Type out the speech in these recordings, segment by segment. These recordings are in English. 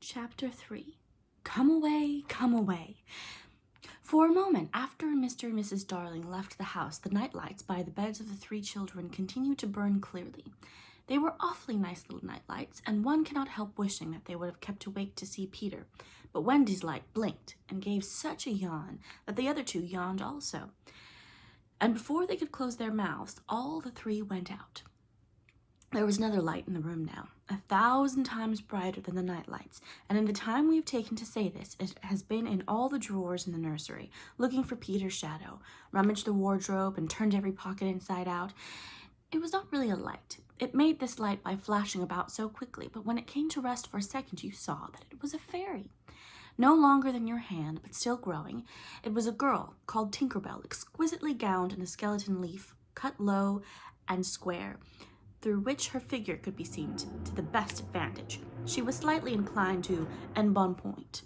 Chapter 3. Come away, come away. For a moment after Mr. and Mrs. Darling left the house, the night lights by the beds of the 3 children continued to burn clearly. They were awfully nice little night lights, and one cannot help wishing that they would have kept awake to see Peter. But Wendy's light blinked and gave such a yawn that the other 2 yawned also. And before they could close their mouths, all the 3 went out. There was another light in the room now, 1,000 times brighter than the night lights, and in the time we have taken to say this, it has been in all the drawers in the nursery, looking for Peter's shadow, rummaged the wardrobe, and turned every pocket inside out. It was not really a light. It made this light by flashing about so quickly, but when it came to rest for a second, you saw that it was a fairy. No longer than your hand, but still growing, it was a girl called Tinker Bell, exquisitely gowned in a skeleton leaf, cut low and square, through which her figure could be seen to the best advantage. She was slightly inclined to embonpoint.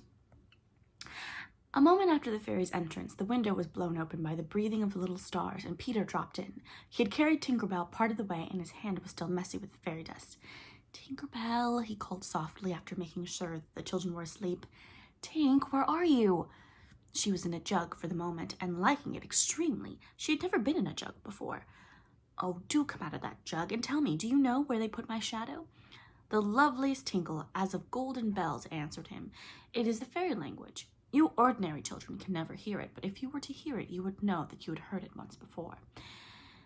A moment after the fairy's entrance, the window was blown open by the breathing of the little stars, and Peter dropped in. He had carried Tinker Bell part of the way, and his hand was still messy with fairy dust. "Tinker Bell," he called softly after making sure that the children were asleep. "Tink, where are you?" She was in a jug for the moment, and liking it extremely. She had never been in a jug before. "Oh, do come out of that jug and tell me, do you know where they put my shadow?" The loveliest tinkle, as of golden bells, answered him. "It is the fairy language. You ordinary children can never hear it, but if you were to hear it, you would know that you had heard it once before."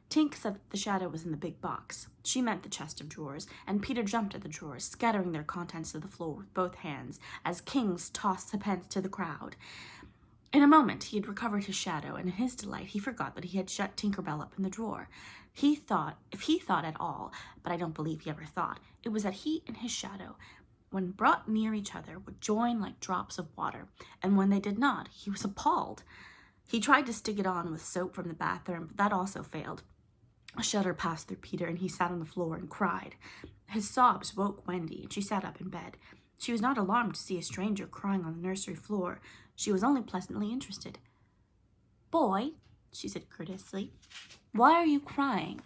Tink said that the shadow was in the big box. She meant the chest of drawers, and Peter jumped at the drawers, scattering their contents to the floor with both hands, as kings toss the pence to the crowd. In a moment he had recovered his shadow, and in his delight he forgot that he had shut Tinker Bell up in the drawer. If he thought at all, but I don't believe he ever thought, it was that he and his shadow, when brought near each other, would join like drops of water, and when they did not, he was appalled. He tried to stick it on with soap from the bathroom, but that also failed. A shudder passed through Peter, and he sat on the floor and cried. His sobs woke Wendy, and she sat up in bed. She was not alarmed to see a stranger crying on the nursery floor. She was only pleasantly interested. "Boy," she said courteously, "why are you crying?"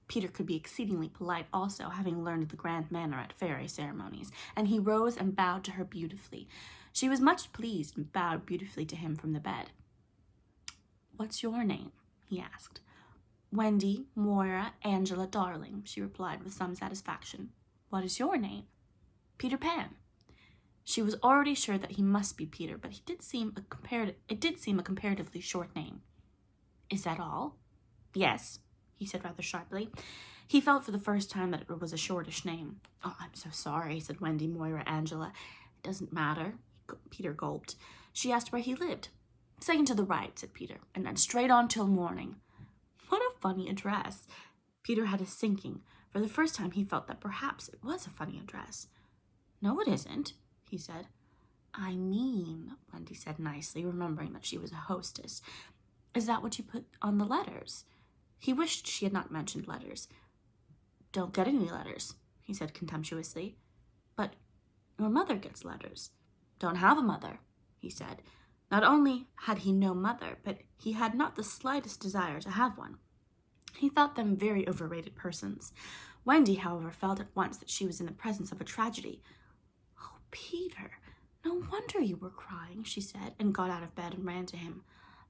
Peter could be exceedingly polite also, having learned the grand manner at fairy ceremonies, and he rose and bowed to her beautifully. She was much pleased and bowed beautifully to him from the bed. "What's your name?" he asked. "Wendy, Moira, Angela, Darling," she replied with some satisfaction. "What is your name?" "Peter Pan." She was already sure that he must be Peter, but it did seem a comparatively short name. "Is that all?" "Yes," he said rather sharply. He felt for the first time that it was a shortish name. "Oh, I'm so sorry," said Wendy, Moira, Angela. "It doesn't matter." Peter gulped. She asked where he lived. "Second to the right," said Peter, "and then straight on till morning." What a funny address. Peter had a sinking. For the first time he felt that perhaps it was a funny address. "No, it isn't," he said. "I mean," Wendy said nicely, remembering that she was a hostess, "is that what you put on the letters?" He wished she had not mentioned letters. "Don't get any letters," he said contemptuously. "But your mother gets letters." "Don't have a mother," he said. Not only had he no mother, but he had not the slightest desire to have one. He thought them very overrated persons. Wendy, however, felt at once that she was in the presence of a tragedy. "Oh, Peter, no wonder you were crying," she said, and got out of bed and ran to him.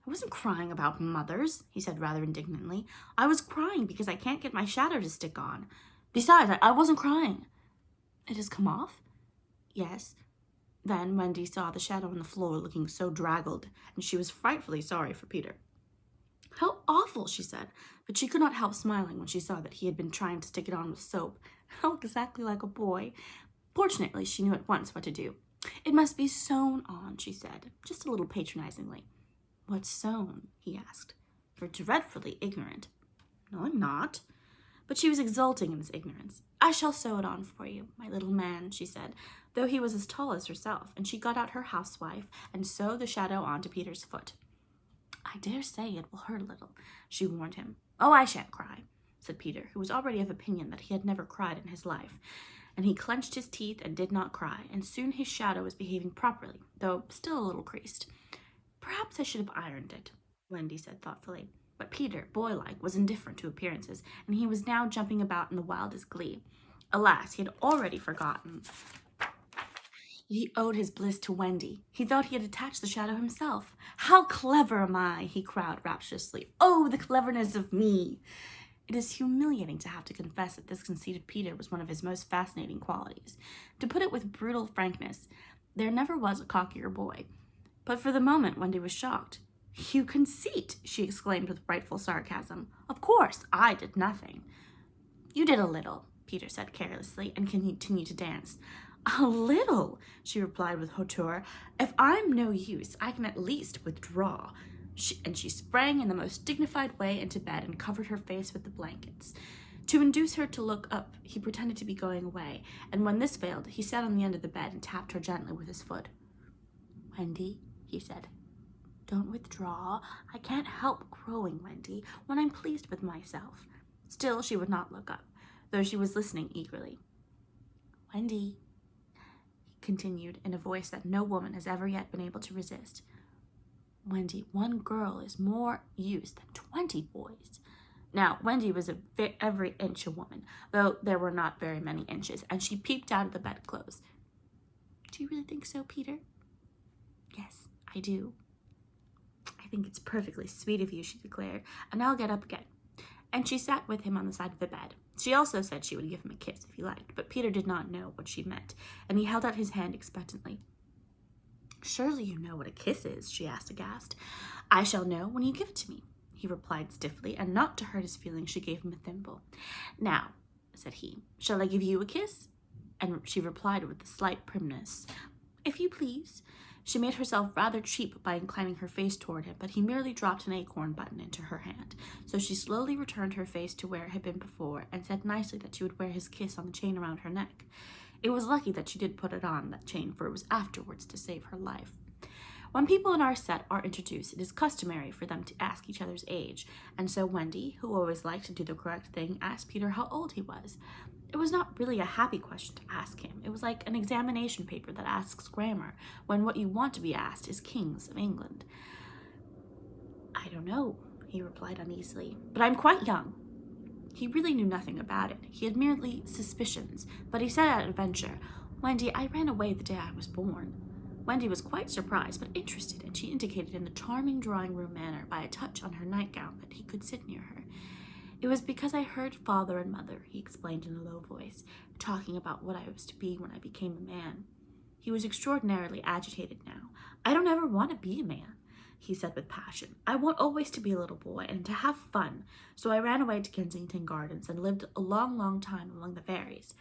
"I wasn't crying about mothers," he said rather indignantly. "I was crying because I can't get my shadow to stick on. Besides, I wasn't crying." "It has come off?" "Yes." Then Wendy saw the shadow on the floor looking so draggled, and she was frightfully sorry for Peter. "How awful," she said, but she could not help smiling when she saw that he had been trying to stick it on with soap. How exactly like a boy. Fortunately, she knew at once what to do. "It must be sewn on," she said, just a little patronizingly. "What's sewn?" he asked. "You're dreadfully ignorant." "No, I'm not." But she was exulting in his ignorance. "I shall sew it on for you, my little man," she said, though he was as tall as herself, and she got out her housewife and sewed the shadow onto Peter's foot. "I dare say it will hurt a little," she warned him. "Oh, I shan't cry," said Peter, who was already of opinion that he had never cried in his life. And he clenched his teeth and did not cry, and soon his shadow was behaving properly, though still a little creased. "Perhaps I should have ironed it," Wendy said thoughtfully. But Peter, boy-like, was indifferent to appearances, and he was now jumping about in the wildest glee. Alas, he had already forgotten He owed his bliss to Wendy. He thought he had attached the shadow himself. "How clever am I?" he cried rapturously. "Oh, the cleverness of me!" It is humiliating to have to confess that this conceited Peter was one of his most fascinating qualities. To put it with brutal frankness, there never was a cockier boy. But for the moment, Wendy was shocked. "You conceit!" she exclaimed with rightful sarcasm. "Of course, I did nothing." "You did a little," Peter said carelessly, and continued to dance. "A little," she replied with hauteur. "If I'm no use, I can at least withdraw." And she sprang in the most dignified way into bed and covered her face with the blankets. To induce her to look up, he pretended to be going away, and when this failed, he sat on the end of the bed and tapped her gently with his foot. "Wendy," he said, "don't withdraw. I can't help growing, Wendy, when I'm pleased with myself." Still, she would not look up, though she was listening eagerly. "Wendy," he continued in a voice that no woman has ever yet been able to resist. "Wendy, one girl is more use than 20 boys." Now, Wendy was every inch a woman, though there were not very many inches, and she peeped out of the bedclothes. "Do you really think so, Peter?" "Yes, I do. I think it's perfectly sweet of you," she declared, "and I'll get up again." And she sat with him on the side of the bed. She also said she would give him a kiss if he liked, but Peter did not know what she meant, and he held out his hand expectantly. "Surely you know what a kiss is?" she asked aghast. "I shall know when you give it to me," he replied stiffly, and not to hurt his feelings, she gave him a thimble. "Now," said he, "shall I give you a kiss?" And she replied with a slight primness, "If you please." She made herself rather cheap by inclining her face toward him, but he merely dropped an acorn button into her hand. So she slowly returned her face to where it had been before, and said nicely that she would wear his kiss on the chain around her neck. It was lucky that she did put it on, that chain, for it was afterwards to save her life. When people in our set are introduced, it is customary for them to ask each other's age, and so Wendy, who always liked to do the correct thing, asked Peter how old he was. It was not really a happy question to ask him. It was like an examination paper that asks grammar, when what you want to be asked is kings of England. "I don't know," he replied uneasily, "but I'm quite young." He really knew nothing about it. He had merely suspicions, but he said at a venture, "Wendy, I ran away the day I was born." Wendy was quite surprised, but interested, and she indicated in a charming drawing-room manner by a touch on her nightgown that he could sit near her. "It was because I heard father and mother," he explained in a low voice, "talking about what I was to be when I became a man." He was extraordinarily agitated now. "I don't ever want to be a man," he said with passion. "I want always to be a little boy and to have fun. So I ran away to Kensington Gardens and lived a long, long time among the fairies."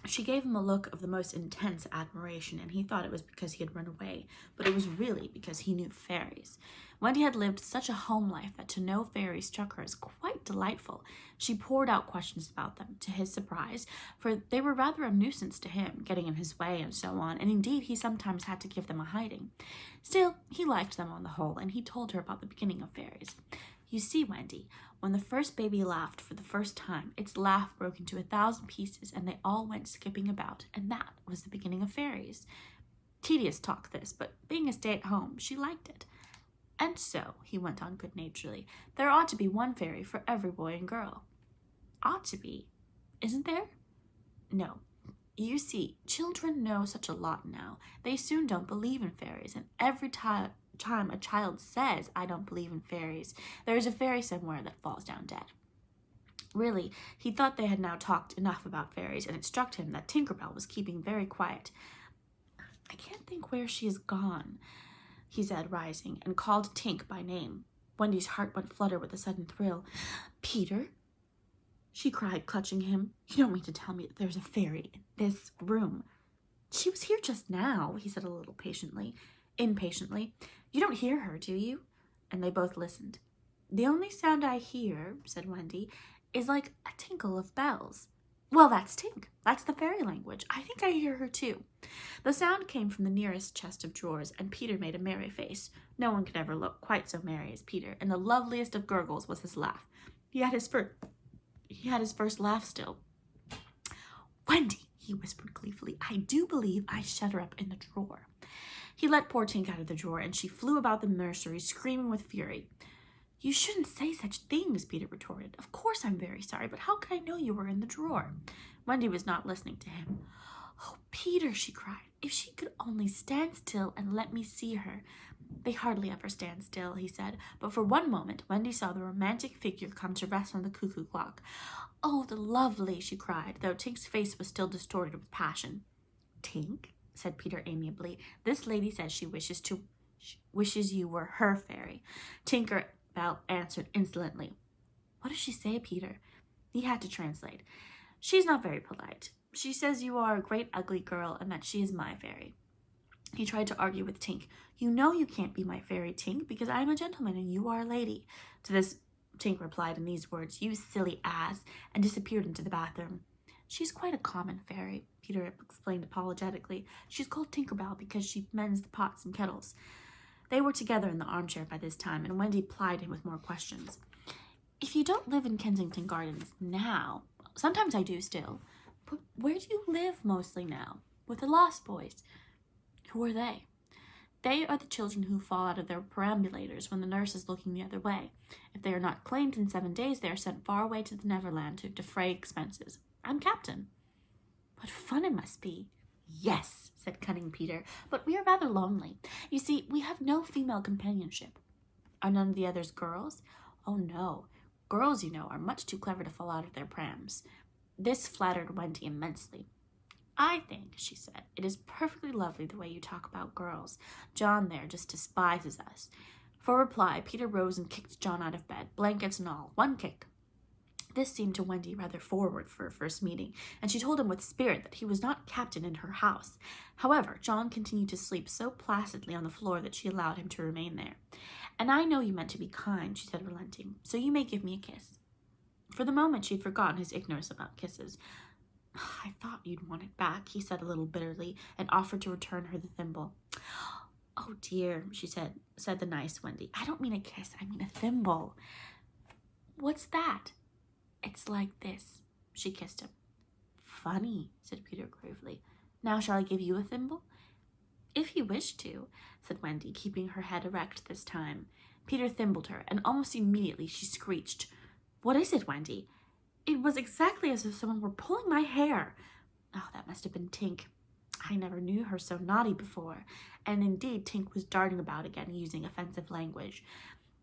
She gave him a look of the most intense admiration, and he thought it was because he had run away, but it was really because he knew fairies. Wendy had lived such a home life that to know fairies struck her as quite delightful. She poured out questions about them, to his surprise, for they were rather a nuisance to him, getting in his way and so on, and indeed he sometimes had to give them a hiding. Still, he liked them on the whole, and he told her about the beginning of fairies. "You see, Wendy, when the first baby laughed for the first time, its laugh broke into 1,000 pieces, and they all went skipping about, and that was the beginning of fairies." Tedious talk this, but being a stay-at-home, she liked it. "And so," he went on good-naturedly, "there ought to be one fairy for every boy and girl." "Ought to be? Isn't there?" "No. You see, children know such a lot now. They soon don't believe in fairies, and every time a child says, 'I don't believe in fairies,' there is a fairy somewhere that falls down dead." Really, he thought they had now talked enough about fairies, and it struck him that Tinkerbell was keeping very quiet. "I can't think where she has gone," he said, rising, and called Tink by name. Wendy's heart went flutter with a sudden thrill. "Peter," she cried, clutching him, "you don't mean to tell me that there's a fairy in this room?" "She was here just now," he said a little impatiently. "You don't hear her, do you?" And they both listened. "The only sound I hear," said Wendy, "is like a tinkle of bells." "Well, that's Tink. That's the fairy language. I think I hear her too." The sound came from the nearest chest of drawers, and Peter made a merry face. No one could ever look quite so merry as Peter, and the loveliest of gurgles was his laugh. He had his first laugh still. "Wendy," he whispered gleefully, "I do believe I shut her up in the drawer." He let poor Tink out of the drawer, and she flew about the nursery, screaming with fury. "You shouldn't say such things," Peter retorted. "Of course I'm very sorry, but how could I know you were in the drawer?" Wendy was not listening to him. "Oh, Peter," she cried, "if she could only stand still and let me see her." "They hardly ever stand still," he said, but for one moment Wendy saw the romantic figure come to rest on the cuckoo clock. "Oh, the lovely," she cried, though Tink's face was still distorted with passion. "Tink," said Peter amiably, "this lady says she wishes you were her fairy." Tinker Bell answered insolently. "What does she say, Peter?" He had to translate. "She's not very polite. She says you are a great ugly girl and that she is my fairy." He tried to argue with Tink. "You know you can't be my fairy, Tink, because I am a gentleman and you are a lady." To this, Tink replied in these words, "You silly ass," and disappeared into the bathroom. "She's quite a common fairy," Peter explained apologetically. "She's called Tinkerbell because she mends the pots and kettles." They were together in the armchair by this time, and Wendy plied him with more questions. "If you don't live in Kensington Gardens now," "Sometimes I do still." "But where do you live mostly now?" "With the Lost Boys." "Who are they?" "They are the children who fall out of their perambulators when the nurse is looking the other way. If they are not claimed in 7 days, they are sent far away to the Neverland to defray expenses. I'm captain." "What fun it must be." "Yes," said cunning Peter, "but we are rather lonely. You see, we have no female companionship." "Are none of the others girls?" "Oh, no. Girls, you know, are much too clever to fall out of their prams." This flattered Wendy immensely. "I think," she said, "it is perfectly lovely the way you talk about girls. John there just despises us." For reply, Peter rose and kicked John out of bed, blankets and all, one kick. This seemed to Wendy rather forward for a first meeting, and she told him with spirit that he was not captain in her house. However, John continued to sleep so placidly on the floor that she allowed him to remain there. "And I know you meant to be kind," she said, relenting, "so you may give me a kiss." For the moment she had forgotten his ignorance about kisses. "I thought you'd want it back," he said a little bitterly, and offered to return her the thimble. "Oh dear," said the nice Wendy. "I don't mean a kiss, I mean a thimble." "What's that?" "It's like this." She kissed him. "Funny," said Peter gravely. "Now shall I give you a thimble?" "If you wish to," said Wendy, keeping her head erect this time. Peter thimbled her, and almost immediately she screeched. "What is it, Wendy?" "It was exactly as if someone were pulling my hair." Oh, that must have been Tink. I never knew her so naughty before. And indeed, Tink was darting about again, using offensive language.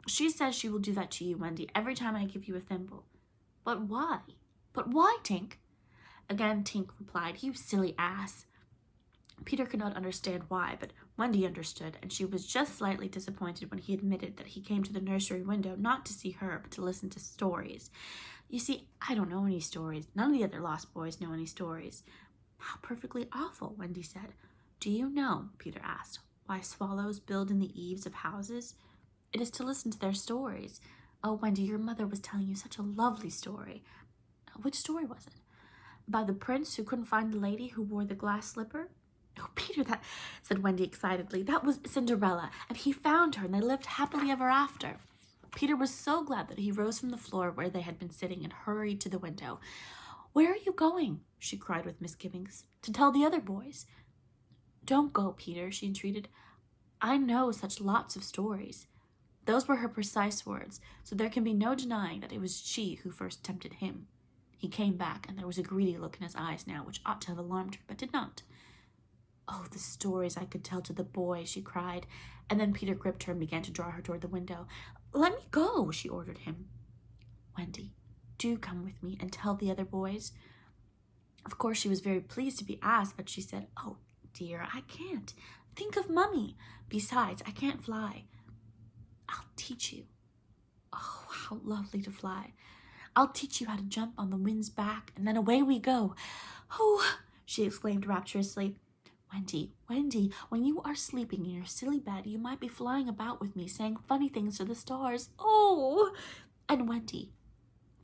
"She says she will do that to you, Wendy, every time I give you a thimble." "But why? But why, Tink?" Again Tink replied, "You silly ass." Peter could not understand why, but Wendy understood, and she was just slightly disappointed when he admitted that he came to the nursery window not to see her, but to listen to stories. "You see, I don't know any stories. None of the other Lost Boys know any stories." "How perfectly awful," Wendy said. "Do you know," Peter asked, "why swallows build in the eaves of houses? It is to listen to their stories. Oh, Wendy, your mother was telling you such a lovely story." "Which story was it?" "About the prince who couldn't find the lady who wore the glass slipper." "Oh, Peter, that," said Wendy excitedly, "that was Cinderella, and he found her, and they lived happily ever after." Peter was so glad that he rose from the floor where they had been sitting and hurried to the window. "Where are you going?" she cried with misgivings. "To tell the other boys." "Don't go, Peter," she entreated. "I know such lots of stories." Those were her precise words, so there can be no denying that it was she who first tempted him. He came back, and there was a greedy look in his eyes now, which ought to have alarmed her, but did not. "Oh, the stories I could tell to the boys," she cried, and then Peter gripped her and began to draw her toward the window. "Let me go," she ordered him. "Wendy, do come with me and tell the other boys." Of course, she was very pleased to be asked, but she said, "Oh, dear, I can't. Think of Mummy. Besides, I can't fly." "I'll teach you." "Oh, how lovely to fly." "I'll teach you how to jump on the wind's back, and then away we go." "Oh," she exclaimed rapturously. "Wendy, Wendy, when you are sleeping in your silly bed, you might be flying about with me, saying funny things to the stars. Oh! And Wendy,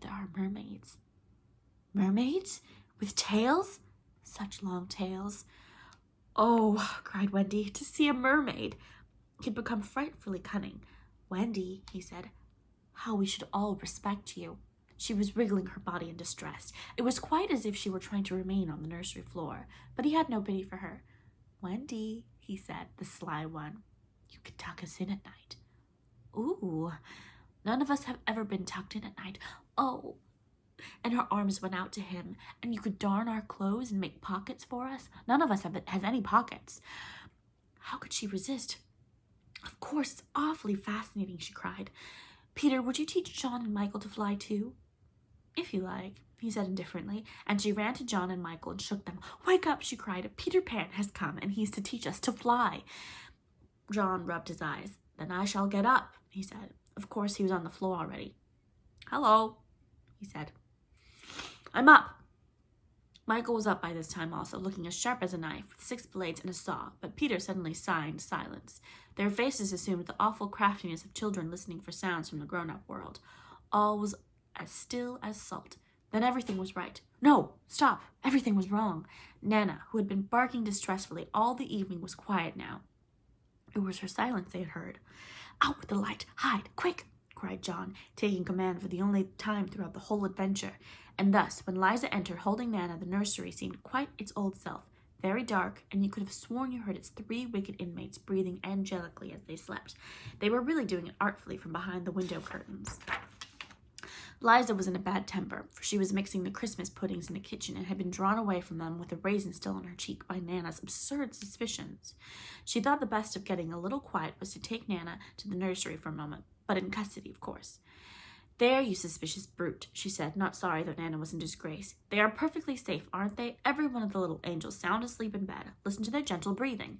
there are mermaids." "Mermaids? With tails?" "Such long tails." "Oh," cried Wendy, "to see a mermaid." He had become frightfully cunning. "Wendy," he said, "how we should all respect you." She was wriggling her body in distress. It was quite as if she were trying to remain on the nursery floor, but he had no pity for her. "Wendy," he said, the sly one, "you could tuck us in at night." "Ooh, none of us have ever been tucked in at night." "Oh, And her arms went out to him. And you could darn our clothes and make pockets for us. None of us has any pockets. How could she resist? Of course, it's awfully fascinating, she cried. Peter, would you teach John and Michael to fly too? If you like, he said indifferently, and she ran to John and Michael and shook them. Wake up, she cried. Peter Pan has come, and he's to teach us to fly. John rubbed his eyes. Then I shall get up, he said. Of course, he was on the floor already. Hello, he said. I'm up. Michael was up by this time also, looking as sharp as a knife, with 6 blades and a saw, but Peter suddenly signed silence. Their faces assumed the awful craftiness of children listening for sounds from the grown-up world. All was as still as salt. Then everything was right. No, stop. Everything was wrong. Nana, who had been barking distressfully all the evening, was quiet now. It was her silence they had heard. Out with the light. Hide. Quick, cried John, taking command for the only time throughout the whole adventure. And thus, when Liza entered holding Nana, the nursery seemed quite its old self, very dark, and you could have sworn you heard its 3 wicked inmates breathing angelically as they slept. They were really doing it artfully from behind the window curtains. Liza was in a bad temper, for she was mixing the Christmas puddings in the kitchen and had been drawn away from them with a raisin still on her cheek by Nana's absurd suspicions. She thought the best of getting a little quiet was to take Nana to the nursery for a moment, but in custody, of course. There, you suspicious brute, she said, not sorry that Nana was in disgrace. They are perfectly safe, aren't they? Every one of the little angels sound asleep in bed. Listen to their gentle breathing.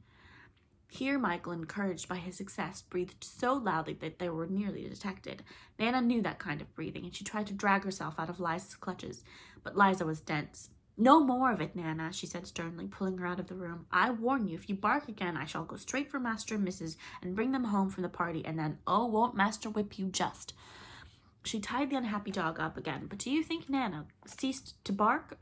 Here Michael, encouraged by his success, breathed so loudly that they were nearly detected. Nana knew that kind of breathing, and she tried to drag herself out of Liza's clutches, but Liza was dense. No more of it, Nana, she said sternly, pulling her out of the room. I warn you, if you bark again, I shall go straight for Master and Mrs. and bring them home from the party, and then, oh, won't Master whip you just. She tied the unhappy dog up again, but do you think Nana ceased to bark?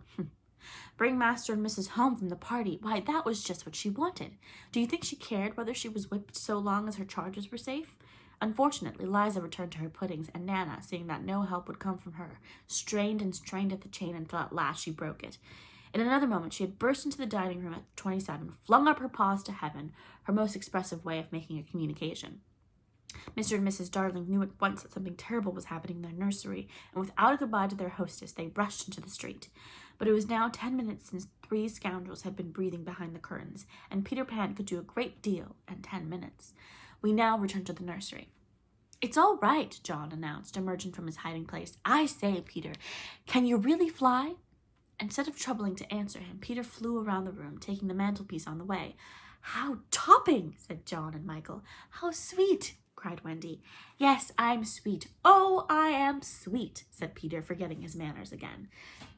Bring Master and Mrs. home from the party. Why, that was just what she wanted. Do you think she cared whether she was whipped so long as her charges were safe? Unfortunately, Liza returned to her puddings, and Nana, seeing that no help would come from her, strained and strained at the chain until at last she broke it. In another moment, she had burst into the dining room at 27, flung up her paws to heaven, her most expressive way of making a communication. Mr. and Mrs. Darling knew at once that something terrible was happening in their nursery, and without a goodbye to their hostess, they rushed into the street. But it was now 10 minutes since 3 scoundrels had been breathing behind the curtains, and Peter Pan could do a great deal in 10 minutes. We now returned to the nursery. It's all right, John announced, emerging from his hiding place. I say, Peter, can you really fly? Instead of troubling to answer him, Peter flew around the room, taking the mantelpiece on the way. How topping, said John and Michael. How sweet, cried Wendy. Yes, I'm sweet. Oh, I am sweet, said Peter, forgetting his manners again.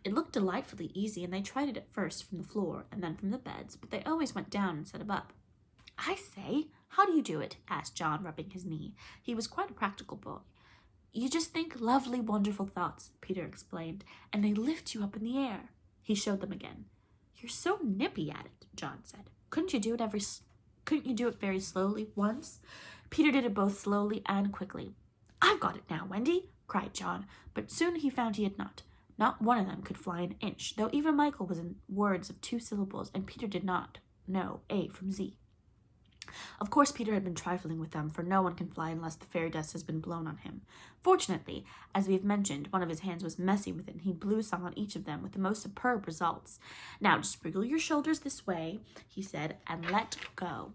It looked delightfully easy, and they tried it at first from the floor and then from the beds, but they always went down instead of up. I say, how do you do it? Asked John, rubbing his knee. He was quite a practical boy. You just think lovely, wonderful thoughts, Peter explained, and they lift you up in the air. He showed them again. You're so nippy at it, John said. Couldn't you do it very slowly once? Peter did it both slowly and quickly. I've got it now, Wendy, cried John, but soon he found he had not. Not one of them could fly an inch, though even Michael was in words of 2 syllables, and Peter did not know A from Z. Of course, Peter had been trifling with them, for no one can fly unless the fairy dust has been blown on him. Fortunately, as we have mentioned, one of his hands was messy with it, and he blew some on each of them with the most superb results. Now, just wriggle your shoulders this way, he said, and let go.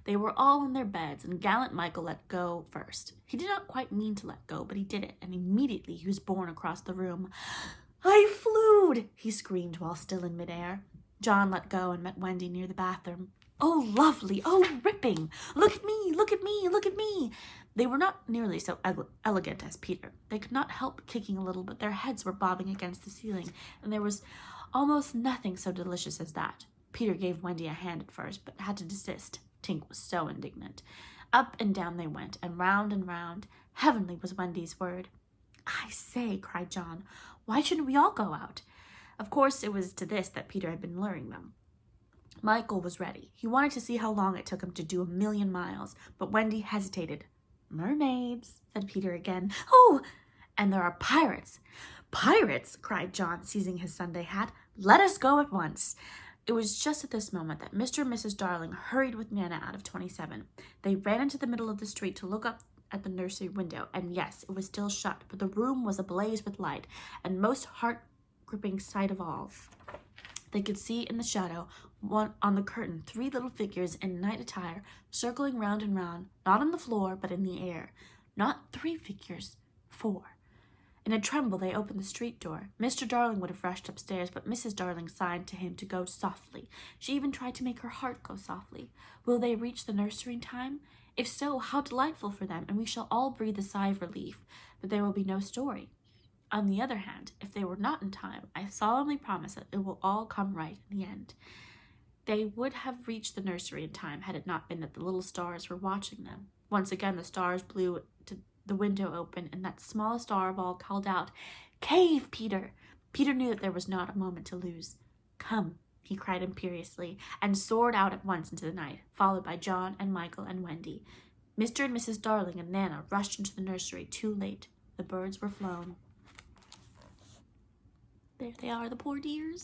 They were all in their beds, and gallant Michael let go first. He did not quite mean to let go, but he did it, and immediately he was borne across the room. I flew! He screamed while still in midair. John let go and met Wendy near the bathroom. Oh, lovely! Oh, ripping! Look at me! Look at me! Look at me! They were not nearly so elegant as Peter. They could not help kicking a little, but their heads were bobbing against the ceiling, and there was almost nothing so delicious as that. Peter gave Wendy a hand at first, but had to desist. Tink was so indignant. Up and down they went, and round and round. Heavenly was Wendy's word. I say, cried John, why shouldn't we all go out? Of course, it was to this that Peter had been luring them. Michael was ready. He wanted to see how long it took him to do 1,000,000 miles, but Wendy hesitated. Mermaids, said Peter again. Oh, and there are pirates. Pirates, cried John, seizing his Sunday hat. Let us go at once. It was just at this moment that Mr. and Mrs. Darling hurried with Nana out of 27. They ran into the middle of the street to look up at the nursery window, and yes, it was still shut, but the room was ablaze with light, and most heart-gripping sight of all, they could see in the shadow, one on the curtain, 3 little figures in night attire, circling round and round, not on the floor, but in the air. Not 3 figures, 4. In a tremble, they opened the street door. Mr. Darling would have rushed upstairs, but Mrs. Darling signed to him to go softly. She even tried to make her heart go softly. Will they reach the nursery in time? If so, how delightful for them, and we shall all breathe a sigh of relief. But there will be no story. On the other hand, if they were not in time, I solemnly promise that it will all come right in the end. They would have reached the nursery in time had it not been that the little stars were watching them. Once again the stars blew to the window open, and that smallest star of all called out, "Cave, Peter!" Peter knew that there was not a moment to lose. "Come," he cried imperiously, and soared out at once into the night, followed by John and Michael and Wendy. Mr. and Mrs. Darling and Nana rushed into the nursery too late. The birds were flown. There they are, the poor dears.